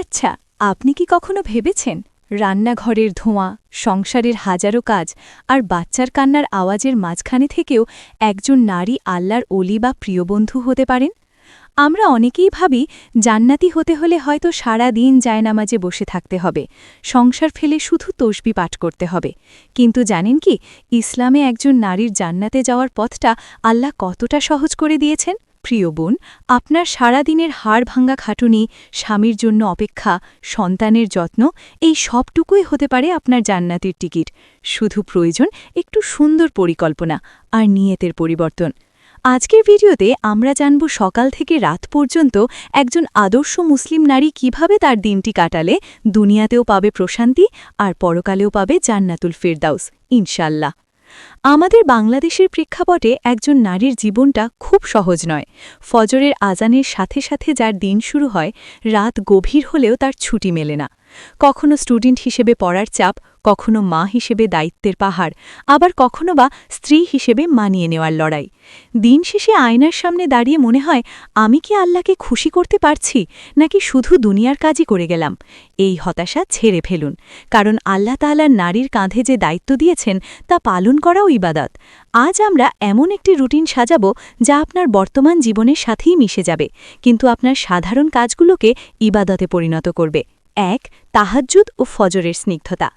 আচ্ছা, আপনি কি কখনো ভেবেছেন রান্নাঘরের ধোঁয়া, সংসারের হাজারো কাজ আর বাচ্চার কান্নার আওয়াজের মাঝখানে থেকেও একজন নারী আল্লাহর অলি বা প্রিয় বন্ধু হতে পারেন? আমরা অনেকেই ভাবি জান্নাতি হতে হলে হয়তো সারা দিন জায়নামাজে বসে থাকতে হবে, সংসার ফেলে শুধু তসবি পাঠ করতে হবে। কিন্তু জানেন কি, ইসলামে একজন নারীর জান্নাতে যাওয়ার পথটা আল্লাহ কতটা সহজ করে দিয়েছেন? প্রিয় বোন, আপনার সারাদিনের হাড় ভাঙ্গা খাটুনি, স্বামীর জন্য অপেক্ষা, সন্তানের যত্ন, এই সবটুকুই হতে পারে আপনার জান্নাতের টিকিট। শুধু প্রয়োজন একটু সুন্দর পরিকল্পনা আর নিয়তের পরিবর্তন। আজকের ভিডিওতে আমরা জানব সকাল থেকে রাত পর্যন্ত একজন আদর্শ মুসলিম নারী কিভাবে তার দিনটি কাটালে দুনিয়াতেও পাবে প্রশান্তি আর পরকালেও পাবে জান্নাতুল ফেরদাউস, ইনশাল্লাহ। আমাদের বাংলাদেশের প্রেক্ষাপটে একজন নারীর জীবনটা খুব সহজ নয়। ফজরের আজানের সাথে সাথে যার দিন শুরু হয়, রাত গভীর হলেও তার ছুটি মেলে না। কখনো স্টুডেন্ট হিসেবে পড়ার চাপ, কখনো মা হিসেবে দায়িত্বের পাহাড়, আবার কখনো বা স্ত্রী হিসেবে মানিয়ে নেওয়ার লড়াই। দিন শেষে আয়নার সামনে দাঁড়িয়ে মনে হয়, আমি কি আল্লাহকে খুশি করতে পারছি, নাকি শুধু দুনিয়ার কাজই করে গেলাম? এই হতাশা ছেড়ে ফেলুন, কারণ আল্লাহ তাআলার নারীর কাঁধে যে দায়িত্ব দিয়েছেন তা পালন করাও ইবাদত। আজ আমরা এমন একটি রুটিন সাজাব যা আপনার বর্তমান জীবনের সাথেই মিশে যাবে, কিন্তু আপনার সাধারণ কাজগুলোকে ইবাদতে পরিণত করবে। ১. তাহাজ্জুদ ও ফজরের স্নিগ্ধতা।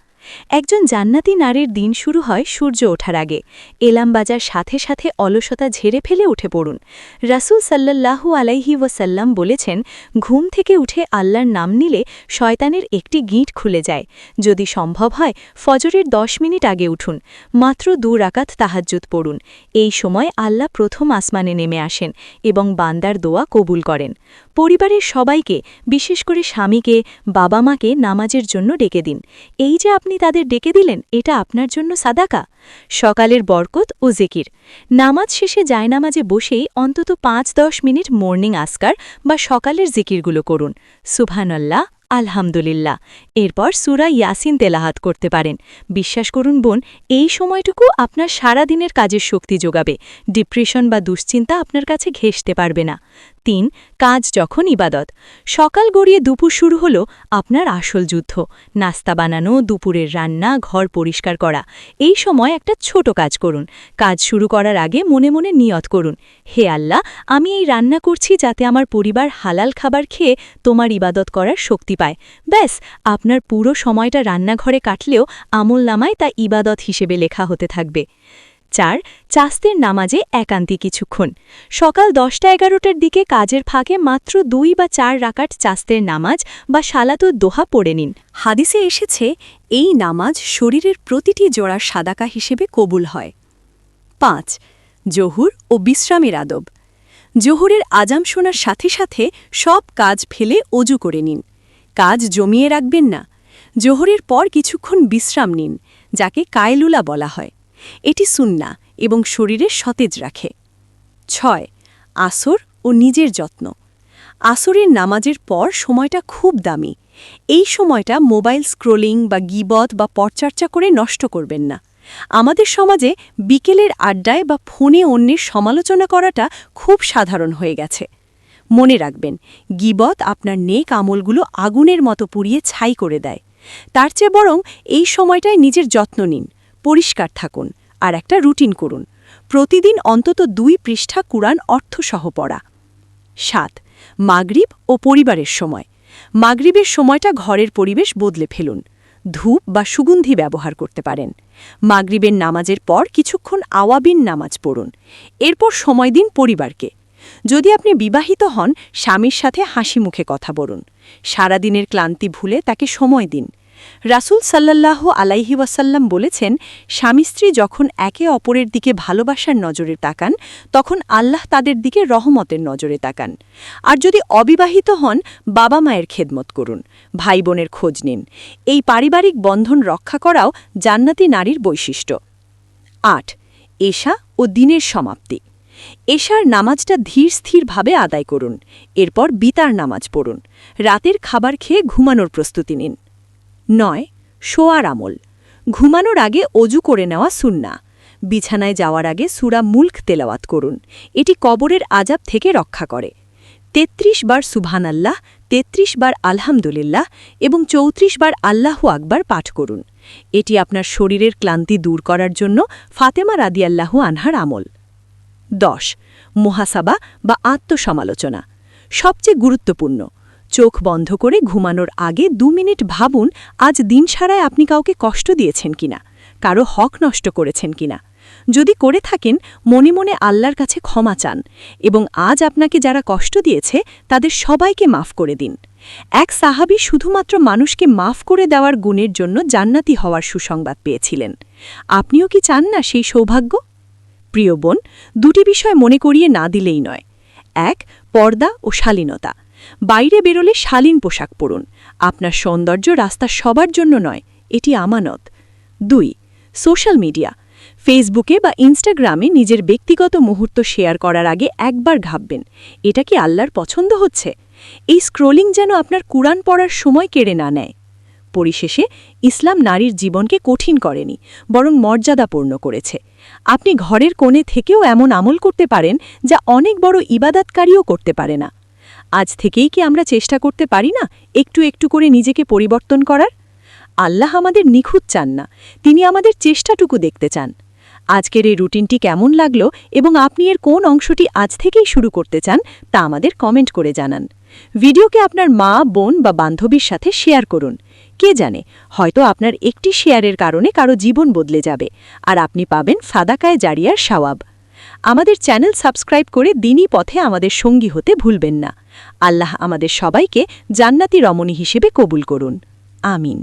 একজন জান্নাতি নারীর দিন শুরু হয় সূর্য ওঠার আগে। এলাম বাজার সাথে সাথে অলসতা ঝেড়ে ফেলে উঠে পড়ুন। রাসূল সাল্লাল্লাহু আলাইহি ওয়াসাল্লাম বলেছেন, ঘুম থেকে উঠে আল্লাহর নাম নিলে শয়তানের একটি গিঁট খুলে যায়। যদি সম্ভব হয় ফজরের ১০ মিনিট আগে উঠুন, মাত্র ২ রাকাত তাহাজ্জুদ পড়ুন। এই সময় আল্লাহ প্রথম আসমানে নেমে আসেন এবং বান্দার দোয়া কবুল করেন। পরিবারের সবাইকে, বিশেষ করে স্বামীকে, বাবা মাকে নামাজের জন্য ডেকে দিন। এই যে আপনি তাদের ডেকে দিলেন, এটা আপনার জন্য সাদাকা। সকালের বরকত ও জিকির। নামাজ শেষে জায়নামাজে বসেই অন্তত ৫-১০ মিনিট মর্নিং আসকার বা সকালের জিকিরগুলো করুন। সুবহানাল্লাহ, আলহামদুলিল্লাহ, এরপর সূরা ইয়াসিন তেলাওয়াত করতে পারেন। বিশ্বাস করুন বোন, এই সময়টুকু আপনার সারা দিনের কাজের শক্তি যোগাবে। ডিপ্রেশন বা দুশ্চিন্তা আপনার কাছে ঘেঁষতে পারবে না। ৩. কাজ যখন ইবাদত। সকাল গড়িয়ে দুপুর শুরু হলো আপনার আসল যুদ্ধ। নাস্তা বানানো, দুপুরের রান্না, ঘর পরিষ্কার করা। এই সময় একটা ছোট কাজ করুন। কাজ শুরু করার আগে মনে মনে নিয়ত করুন, হে আল্লাহ, আমি এই রান্না করছি যাতে আমার পরিবার হালাল খাবার খেয়ে তোমার ইবাদত করার শক্তি পায়। ব্যাস, আপনার পুরো সময়টা রান্নাঘরে কাটলেও আমলনামায় তা ইবাদত হিসেবে লেখা হতে থাকবে। ৪. চাস্তের নামাজে একান্তে কিছুক্ষণ। সকাল ১০টা-১১টার দিকে কাজের ফাঁকে মাত্র ২ বা ৪ রাকাত চাস্তের নামাজ বা সালাতুদ দোহা পড়ে নিন। হাদিসে এসেছে, এই নামাজ শরীরের প্রতিটি জোড়ার সাদাকা হিসেবে কবুল হয়। ৫. জোহর ও বিশ্রামের আদব। জোহরের আজাম শোনার সাথে সাথে সব কাজ ফেলে অজু করে নিন। কাজ জমিয়ে রাখবেন না। জোহরের পর কিছুক্ষণ বিশ্রাম নিন, যাকে কায়লুলা বলা হয়। এটি সুন্নাহ এবং শরীরে সতেজ রাখে। ৬. আসর ও নিজের যত্ন। আসরের নামাজের পর সময়টা খুব দামি। এই সময়টা মোবাইল স্ক্রোলিং বা গীবত বা পরচর্চা করে নষ্ট করবেন না। আমাদের সমাজে বিকেলের আড্ডায় বা ফোনে অন্যের সমালোচনা করাটা খুব সাধারণ হয়ে গেছে। মনে রাখবেন, গীবত আপনার নেক আমলগুলো আগুনের মতো পুড়িয়ে ছাই করে দেয়। তার চেয়ে বরং এই সময়টায় নিজের যত্ন নিন, পরিষ্কার থাকুন আর একটা রুটিন করুন। প্রতিদিন অন্তত ২ পৃষ্ঠা কুরআন অর্থসহ পড়া। ৭. মাগরিব ও পরিবারের সময়। মাগরিবের সময়টা ঘরের পরিবেশ বদলে ফেলুন। ধূপ বা সুগন্ধি ব্যবহার করতে পারেন। মাগরিবের নামাজের পর কিছুক্ষণ আওয়াবিন নামাজ পড়ুন। এরপর সময় দিন পরিবারকে। যদি আপনি বিবাহিত হন, স্বামীর সাথে হাসি মুখে কথা বলুন। সারাদিনের ক্লান্তি ভুলে তাকে সময় দিন। রাসূল সাল্লাল্লাহু আলাইহি ওয়াসাল্লাম বলেছেন, স্বামী স্ত্রী যখন একে অপরের দিকে ভালোবাসার নজরে তাকান, তখন আল্লাহ তাদের দিকে রহমতের নজরে তাকান। আর যদি অবিবাহিত হন, বাবা মায়ের খেদমত করুন, ভাই বোনের খোঁজ নিন। এই পারিবারিক বন্ধন রক্ষা করাও জান্নাতি নারীর বৈশিষ্ট্য। ৮. এশা ও দিনের সমাপ্তি। এশার নামাজটা ধীর স্থিরভাবে আদায় করুন। এরপর বিতার নামাজ পড়ুন। রাতের খাবার খেয়ে ঘুমানোর প্রস্তুতি নিন। ৯. শোয়ার আমল। ঘুমানোর আগে অজু করে নেওয়া সুন্নাহ। বিছানায় যাওয়ার আগে সূরা মুলক তেলাওয়াত করুন। এটি কবরের আযাব থেকে রক্ষা করে। 33 বার সুবহানাল্লাহ, 33 বার আলহামদুলিল্লাহ এবং 34 বার আল্লাহু আকবার পাঠ করুন। এটি আপনার শরীরের ক্লান্তি দূর করার জন্য ফাতেমা রাদিয়াল্লাহু আনহার আমল। 10. মুহাসাবা বা আত্মসমালোচনা। সবচেয়ে গুরুত্বপূর্ণ, চোখ বন্ধ করে ঘুমানোর আগে 2 মিনিট ভাবুন আজ দিন সারায় আপনি কাউকে কষ্ট দিয়েছেন কিনা, কারো হক নষ্ট করেছেন কিনা। যদি করে থাকেন, মনে মনে আল্লাহর কাছে ক্ষমা চান এবং আজ আপনাকে যারা কষ্ট দিয়েছে তাদের সবাইকে মাফ করে দিন। এক সাহাবী শুধুমাত্র মানুষকে মাফ করে দেওয়ার গুণের জন্য জান্নাতি হওয়ার সুসংবাদ পেয়েছিলেন। আপনিও কি চান না সেই সৌভাগ্য? প্রিয় বোন, 2টি বিষয় মনে করিয়ে না দিলেই নয়। 1. পর্দা ও শালীনতা। বাইরে বেরোলে শালীন পোশাক পরুন। আপনার সৌন্দর্য রাস্তা সবার জন্য নয়, এটি আমানত। 2. Social media. ফেসবুকে বা ইনস্টাগ্রামে নিজের ব্যক্তিগত মুহূর্ত শেয়ার করার আগে একবার ভাববেন, এটা কি আল্লাহর পছন্দ হচ্ছে? এই স্ক্রোলিং যেন আপনার কুরআন পড়ার সময় কেড়ে না নেয়। পরিশেষে, ইসলাম নারীর জীবনকে কঠিন করেনি, বরং মর্যাদাপূর্ণ করেছে। আপনি ঘরের কোণে থেকেও এমন আমল করতে পারেন যা অনেক বড় ইবাদতকারীও করতে পারে না। আজ থেকেই কি আমরা চেষ্টা করতে পারি না একটু একটু করে নিজেকে পরিবর্তন করার? আল্লাহ আমাদের নিখুঁত চান না, তিনি আমাদের চেষ্টাটুকু দেখতে চান। আজকের এই রুটিনটি কেমন লাগলো এবং আপনি এর কোন অংশটি আজ থেকেই শুরু করতে চান তা আমাদের কমেন্ট করে জানান। ভিডিওকে আপনার মা, বোন বা বান্ধবীর সাথে শেয়ার করুন। কে জানে, হয়তো আপনার একটি শেয়ারের কারণে কারো জীবন বদলে যাবে আর আপনি পাবেন সাদাকায়ে জারিয়ার সওয়াব। আমাদের চ্যানেল সাবস্ক্রাইব করে দিনই পথে আমাদের সঙ্গী হতে ভুলবেন না। আল্লাহ আমাদের সবাইকে জান্নাতি রমণী হিসেবে কবুল করুন। আমিন।